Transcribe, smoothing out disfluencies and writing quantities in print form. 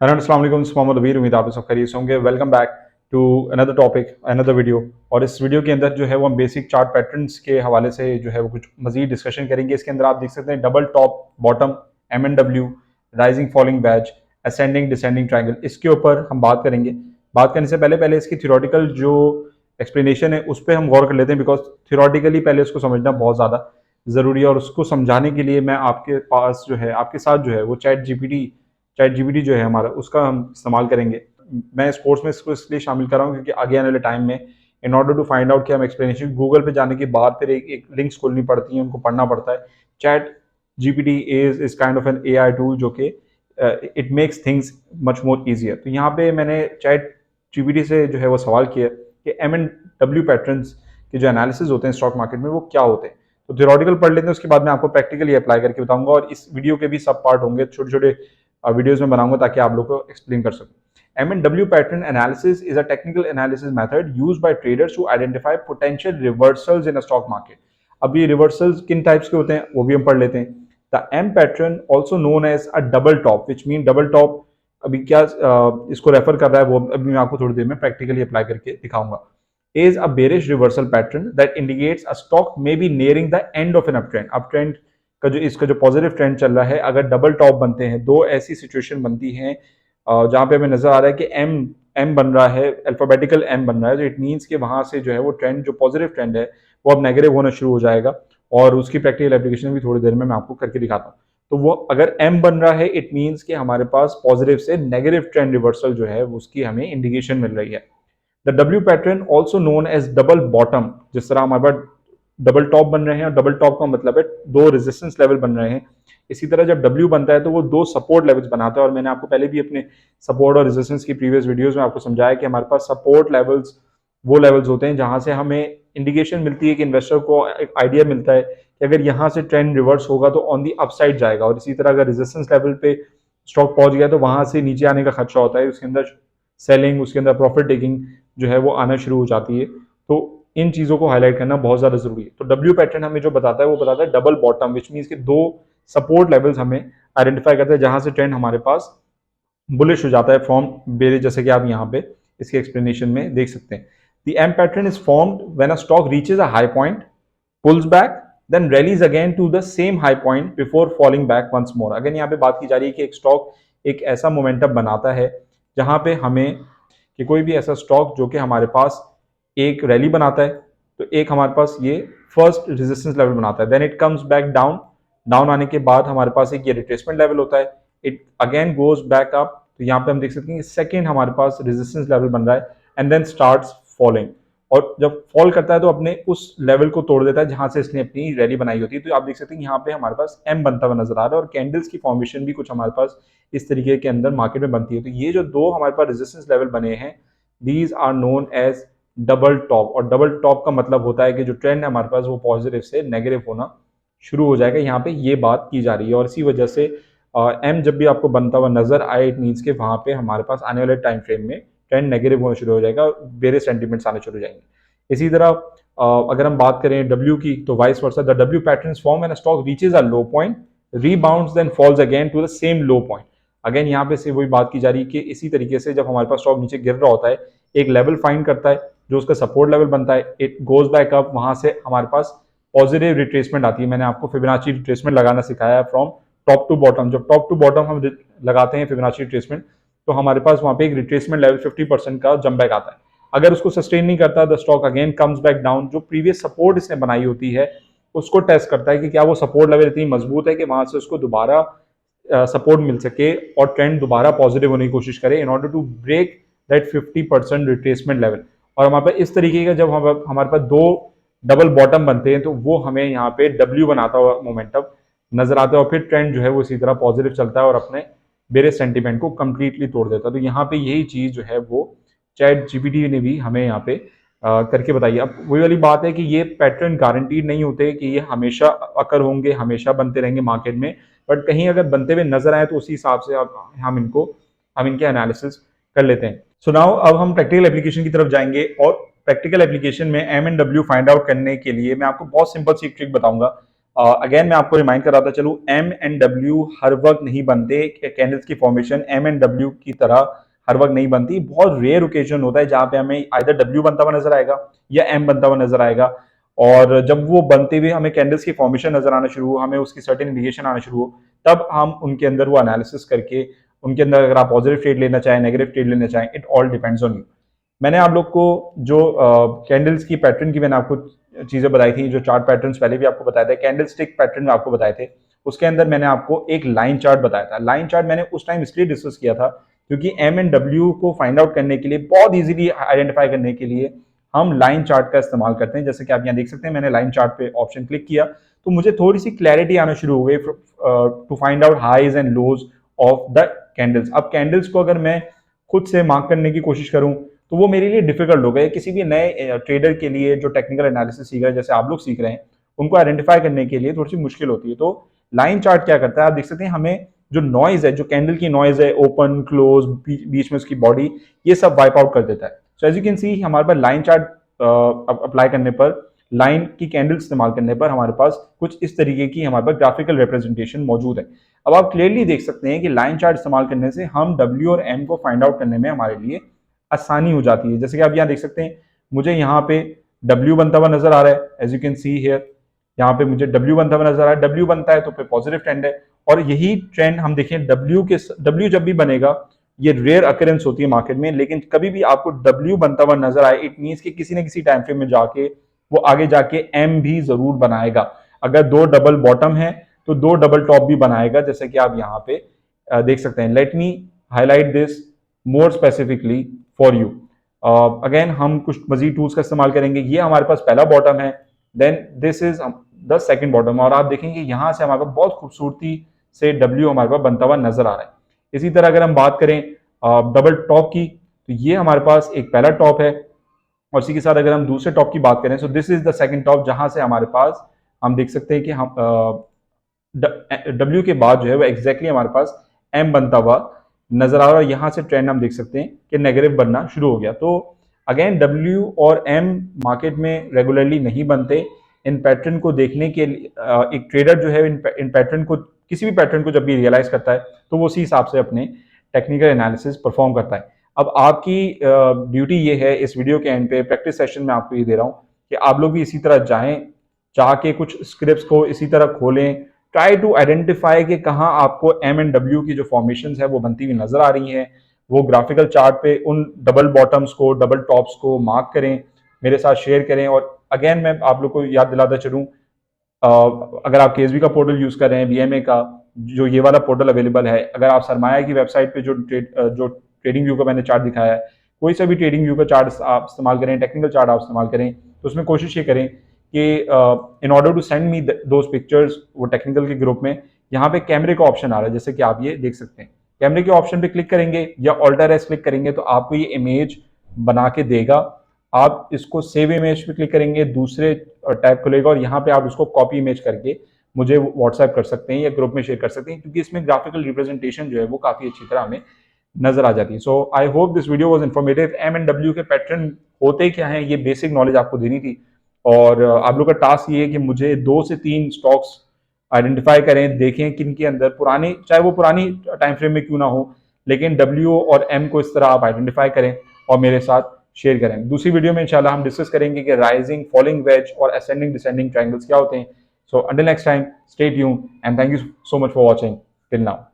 Hello अस्सलाम वालेकुम, मोहम्मद अबीर। उम्मीद आप सब खैरियत से होंगे। Welcome back to another topic, another video. और इस वीडियो के अंदर जो है वो हम बेसिक चार्ट पैटर्न्स के हवाले से जो है वो कुछ मजीद डिस्कशन करेंगे। इसके अंदर आप देख सकते हैं double top bottom, MNW, rising falling batch, ascending descending triangle. इसके ऊपर हम बात करेंगे। बात करने से पहले इसकी थ्योरेटिकल जो एक्सप्लेनेशन है उस पर हम गौर कर लेते हैं, बिकॉज थ्योरेटिकली पहले उसको समझना बहुत ज़्यादा ज़रूरी है। और उसको समझाने के लिए मैं आपके पास जो है आपके साथ जो है वो चैट जीपीटी जो है हमारा, उसका हम इस्तेमाल करेंगे। मैं इस कोर्स में इसको इसलिए शामिल कर रहा हूँ क्योंकि आगे आने वाले टाइम में in order to find out कि हम एक्सप्लेनेशन गूगल पे जाने के बाद फिर एक लिंक्स खोलनी पड़ती हैं, उनको पढ़ना पड़ता है। ChatGPT is kind of an AI tool जो कि it makes things much more easier. तो यहाँ पे मैंने चैट जीपीटी से जो है वो सवाल किया कि MNW पैटर्न्स के जो एनालिसिस होते हैं स्टॉक मार्केट में वो क्या होते हैं। तो थ्योरेटिकल पढ़ लेते हैं, उसके बाद मैं आपको प्रैक्टिकली अप्लाई करके बताऊंगा। और इस वीडियो के भी सब पार्ट होंगे, छोटे छोटे वीडियोस में बनाऊंगा ताकि आप लोग को एक्सप्लेन कर सकूं। MNW pattern analysis is a technical analysis method used by traders to identify potential reversals in a stock market. अब ये रिवर्सल्स किन टाइप्स के होते हैं वो भी हम पढ़ लेते हैं। The M pattern also known as a double top, which mean double top अभी क्या इसको रेफर कर रहा है वो अभी मैं आपको थोड़ी देर में प्रैक्टिकली अप्लाई करके दिखाऊंगा। Is a bearish reversal pattern that indicates a stock may be nearing the end of an uptrend. Uptrend का जो इसका जो पॉजिटिव ट्रेंड चल रहा है, अगर डबल टॉप बनते हैं, दो ऐसी सिचुएशन बनती हैं जहां पे हमें नजर आ रहा है कि एम एम बन रहा है, अल्फाबेटिकल एम बन रहा है, तो इट मीन्स कि वहां से जो है वो ट्रेंड, जो पॉजिटिव ट्रेंड है वो अब नेगेटिव होना शुरू हो जाएगा। और उसकी प्रैक्टिकल एप्लीकेशन भी थोड़ी देर में मैं आपको करके दिखाता हूँ। तो वो अगर एम बन रहा है इट मीन्स कि हमारे पास पॉजिटिव से नेगेटिव ट्रेंड रिवर्सल जो है उसकी हमें इंडिकेशन मिल रही है। The W pattern also known as double bottom, जिस तरह हमारे पास डबल टॉप बन रहे हैं, और डबल टॉप का मतलब है दो रेजिस्टेंस लेवल बन रहे हैं। इसी तरह जब डब्ल्यू बनता है तो वो दो सपोर्ट लेवल्स बनाता है। और मैंने आपको पहले भी अपने सपोर्ट और रेजिस्टेंस की प्रीवियस वीडियोस में आपको समझाया कि हमारे पास सपोर्ट लेवल्स वो लेवल्स होते हैं जहां से हमें इंडिकेशन मिलती है कि इन्वेस्टर को एक आइडिया मिलता है कि अगर यहाँ से ट्रेंड रिवर्स होगा तो ऑन दी अपसाइड जाएगा। और इसी तरह अगर रेजिस्टेंस लेवल पे स्टॉक पहुंच गया तो वहां से नीचे आने का खर्चा होता है, उसके अंदर सेलिंग, उसके अंदर प्रॉफिट टेकिंग जो है वो आना शुरू हो जाती है। तो इन चीजों को हाईलाइट करना बहुत ज्यादा जरूरी है। तो डब्ल्यू पैटर्न हमें जो बताता है वो बताता है डबल बॉटम, विच मीन्स कि दो सपोर्ट लेवल्स हमें आइडेंटिफाई करते हैं जहां से ट्रेंड हमारे पास बुलिश हो जाता है फ्रॉम बेरिश, जैसे कि आप यहाँ पे इसके एक्सप्लेनेशन में देख सकते हैं। The M pattern is formed when a stock reaches a high point, pulls back, then rallies again to the same high point before falling back once more। अगर यहाँ पे बात की जा रही है कि एक स्टॉक एक ऐसा मोमेंटम बनाता है जहां पे हमें कि कोई भी ऐसा स्टॉक जो कि हमारे पास एक रैली बनाता है, तो एक हमारे पास ये फर्स्ट रेजिस्टेंस लेवल बनाता है, then it comes back down, down आने के बाद हमारे पास एक ये रिट्रेसमेंट लेवल होता है, it again goes back up. तो यहाँ पे हम देख सकते हैं कि सेकेंड हमारे पास रेजिस्टेंस लेवल बन रहा है एंड देन स्टार्ट्स फॉलोइंग। और जब फॉल करता है तो अपने उस लेवल को तोड़ देता है जहां से इसने अपनी रैली बनाई होती है। तो आप देख सकते हैं यहाँ पे हमारे पास एम बनता हुआ नजर आ रहा है, और कैंडल्स की फॉर्मेशन भी कुछ हमारे पास इस तरीके के अंदर मार्केट में बनती है। तो ये जो दो हमारे पास रेजिस्टेंस लेवल बने हैं, these are known as double top. और डबल टॉप का मतलब होता है कि जो ट्रेंड है हमारे पास वो पॉजिटिव से नेगेटिव होना शुरू हो जाएगा। यहाँ पे ये बात की जा रही है, और इसी वजह से एम जब भी आपको बनता हुआ नजर आए इट मीन्स के वहां पे हमारे पास आने वाले टाइम फ्रेम में ट्रेंड नेगेटिव होना शुरू हो जाएगा, वेरियस सेंटीमेंट्स आने शुरू हो जाएंगे। इसी तरह अगर हम बात करें डब्ल्यू की, तो vice versa the W pattern form when a stock reaches a low point, rebounds then falls again to the same low point. Again यहाँ पे से वही बात की जा रही है कि इसी तरीके से जब हमारे पास स्टॉक नीचे गिर रहा होता है, एक लेवल फाइंड करता है जो उसका सपोर्ट लेवल बनता है, इट गोज बैक अप, वहां से हमारे पास पॉजिटिव रिट्रेसमेंट आती है। मैंने आपको फिबोनाची रिट्रेसमेंट लगाना सिखाया है फ्रॉम टॉप टू बॉटम। जब टॉप टू बॉटम हम लगाते हैं फिबोनाची रिट्रेसमेंट, तो हमारे पास वहां पे एक रिट्रेसमेंट लेवल 50% का जंप बैक आता है। अगर उसको सस्टेन नहीं करता, the stock again comes back down, जो प्रीवियस सपोर्ट इसने बनाई होती है उसको टेस्ट करता है कि क्या वो सपोर्ट लेवल इतनी मजबूत है कि वहां से उसको दोबारा सपोर्ट मिल सके और ट्रेंड दोबारा पॉजिटिव होने की कोशिश करे in order to break that 50% retracement level. और हमारे पास इस तरीके का जब हमारे पास दो डबल बॉटम बनते हैं तो वो हमें यहाँ पे डब्ल्यू बनाता हुआ मोमेंटम नजर आता है, और फिर ट्रेंड जो है वो इसी तरह पॉजिटिव चलता है और अपने बेरे सेंटीमेंट को कंप्लीटली तोड़ देता है। तो यहाँ पे यही चीज जो है वो चैट जीपीटी ने भी हमें यहाँ पे करके बताई। अब वही वाली बात है कि ये पैटर्न गारंटीड नहीं होते कि ये हमेशा अकर होंगे, हमेशा बनते रहेंगे मार्केट में, बट कहीं अगर बनते हुए नजर आए तो उसी हिसाब से हम इनके एनालिसिस कर लेते हैं। सो नाउ अब हम प्रैक्टिकल एप्लीकेशन की तरफ जाएंगे, और प्रैक्टिकल एप्लीकेशन में M and W find out करने के लिए मैं आपको बहुत सिंपल सी ट्रिक बताऊंगा। अगेन मैं आपको रिमाइंड कराता चलूँ, एम एंड डब्ल्यू हर वक्त नहीं बनते, कैंडल्स की फॉर्मेशन एम एंड डब्ल्यू की तरह हर वक्त नहीं बनती। बहुत रेयर ओकेजन होता है जहां पे हमें आइदर डब्ल्यू बनता हुआ नजर आएगा या एम बनता हुआ नजर आएगा, और जब वो बनते हुए हमें कैंडल्स की फॉर्मेशन नजर आना शुरू हो, हमें उसकी सर्टेन इंडिकेशन आना शुरू हो, तब हम उनके अंदर वो एनालिसिस करके उनके अंदर अगर आप पॉजिटिव ट्रेड लेना चाहें, नेगेटिव ट्रेड लेना चाहें, it all depends on you. मैंने आप लोग को जो कैंडल्स की पैटर्न की मैंने आपको चीजें बताई थी, जो चार्ट पैटर्न्स पहले भी आपको बताया था, कैंडल स्टिक पैटर्न में आपको बताए थे, उसके अंदर मैंने आपको एक लाइन चार्ट बताया था। लाइन चार्ट मैंने उस टाइम इसलिए डिस्कस किया था क्योंकि एम एंड डब्ल्यू को फाइंड आउट करने के लिए, बहुत इजीली आइडेंटिफाई करने के लिए हम लाइन चार्ट का इस्तेमाल करते हैं। जैसे कि आप यहाँ देख सकते हैं, मैंने लाइन चार्ट पे ऑप्शन क्लिक किया तो मुझे थोड़ी सी क्लैरिटी आना शुरू हो गई to find out highs and lows of the candles. अब कैंडल्स को अगर मैं खुद से मार्क करने की कोशिश करूं तो वो मेरे लिए डिफिकल्ट हो गए। किसी भी नए ट्रेडर के लिए जो टेक्निकल एनालिसिस सीख रहे हैं, जैसे आप लोग सीख रहे हैं, उनको आइडेंटिफाई करने के लिए थोड़ी सी मुश्किल होती है। तो लाइन चार्ट क्या करता है, आप देख सकते हैं, हमें जो नॉइज है, जो कैंडल की नॉइज है, ओपन क्लोज, बीच में उसकी बॉडी, ये सब वाइप आउट कर देता है। So as you can see, हमारे पास लाइन चार्ट अप्लाई करने पर, लाइन की कैंडल इस्तेमाल करने पर हमारे पास कुछ इस तरीके की हमारे पास ग्राफिकल रिप्रेजेंटेशन मौजूद है। अब आप क्लियरली देख सकते हैं कि लाइन चार्ट इस्तेमाल करने से हम डब्ल्यू और एम को फाइंड आउट करने में हमारे लिए आसानी हो जाती है। जैसे कि आप यहाँ देख सकते हैं, मुझे यहाँ पे डब्ल्यू बनता हुआ नजर आ रहा है, as you can see here, यहाँ पे मुझे डब्ल्यू बनता हुआ नजर आ रहा है। डब्ल्यू बनता है तो फिर पॉजिटिव ट्रेंड है, और यही ट्रेंड हम देखें डब्ल्यू जब भी बनेगा, ये रेयर अकरेंस होती है मार्केट में, लेकिन कभी भी आपको डब्ल्यू बनता हुआ नजर आए, इट मीन्स कि किसी न किसी टाइम फ्रेम में जाके वो आगे जाके एम भी जरूर बनाएगा। अगर दो डबल बॉटम है तो दो डबल टॉप भी बनाएगा, जैसे कि आप यहाँ पे देख सकते हैं। Let me highlight this more specifically for you. Again हम कुछ मजीद टूल्स का इस्तेमाल करेंगे। ये हमारे पास पहला बॉटम है, then this is the second bottom, और आप देखेंगे यहाँ से हमारे पास बहुत खूबसूरती से डब्ल्यू हमारे पास बनता हुआ नजर आ रहा है। इसी तरह अगर हम बात करें डबल टॉप की, तो ये हमारे पास एक पहला टॉप है, और इसी के साथ अगर हम दूसरे टॉप की बात करें, so this is the second top, जहां से हमारे पास हम देख सकते हैं कि हम डब्ल्यू के बाद जो है वो एग्जैक्टली हमारे पास एम बनता हुआ नजर आ रहा है। यहाँ से ट्रेंड हम देख सकते हैं कि नेगेटिव बनना शुरू हो गया। तो अगेन डब्ल्यू और एम मार्केट में रेगुलरली नहीं बनते। इन पैटर्न को देखने के लिए एक ट्रेडर जो है इन पैटर्न को, किसी भी पैटर्न को जब भी रियलाइज करता है तो वो उसी हिसाब से अपने टेक्निकल एनालिसिस परफॉर्म करता है। अब आपकी ड्यूटी ये है, इस वीडियो के एंड पे प्रैक्टिस सेशन में आपको ये दे रहा हूँ कि आप लोग भी इसी तरह जाएं, जाके कुछ स्क्रिप्ट्स को इसी तरह खोलें, ट्राई टू आइडेंटिफाई कि कहाँ आपको एम एंड डब्ल्यू की जो फॉर्मेशन है वो बनती हुई नजर आ रही हैं। वो ग्राफिकल चार्ट पे उन डबल बॉटम्स को, डबल टॉप्स को मार्क करें, मेरे साथ शेयर करें। और अगेन मैं आप लोग को याद दिलाता चलूँ, अगर आप केएसबी का पोर्टल यूज कर रहे हैं, बीएमए का, जो ये वाला पोर्टल अवेलेबल है, अगर आप सरमाया की वेबसाइट पे जो ट्रेडिंग व्यू का मैंने चार्ट दिखाया है, कोई सा भी ट्रेडिंग व्यू का चार्ट आप इस्तेमाल करें, टेक्निकल चार्ट आप इस्तेमाल करें, तो उसमें कोशिश ये करें कि in order to send me those pictures, वो टेक्निकल के ग्रुप में, यहाँ पे कैमरे का ऑप्शन आ रहा है, जैसे कि आप ये देख सकते हैं। कैमरे के ऑप्शन पे क्लिक करेंगे या ऑल्टर एस क्लिक करेंगे तो आपको ये इमेज बना के देगा। आप इसको सेव इमेज पे क्लिक करेंगे, दूसरे टैब खुलेगा, और यहाँ पे आप इसको कॉपी इमेज करके मुझे व्हाट्सएप कर सकते हैं या ग्रुप में शेयर कर सकते हैं, क्योंकि इसमें ग्राफिकल रिप्रेजेंटेशन जो है वो काफी अच्छी तरह हमें नजर आ जाती है। So I hope this video was informative. M and W के पैटर्न होते क्या हैं, ये बेसिक नॉलेज आपको देनी थी, और आप लोग का टास्क ये है कि मुझे 2 से 3 स्टॉक्स आइडेंटिफाई करें, देखें किन के अंदर पुरानी, चाहे वो पुरानी टाइम फ्रेम में क्यों ना हो, लेकिन डब्ल्यू और एम को इस तरह आप आइडेंटिफाई करें और मेरे साथ शेयर करें। दूसरी वीडियो में इंशाल्लाह हम डिस्कस करेंगे कि राइजिंग, फॉलिंग वेज और असेंडिंग डिसेंडिंग ट्रायंगल्स क्या होते हैं। So until next time, stay tuned and thank you so much for watching till now.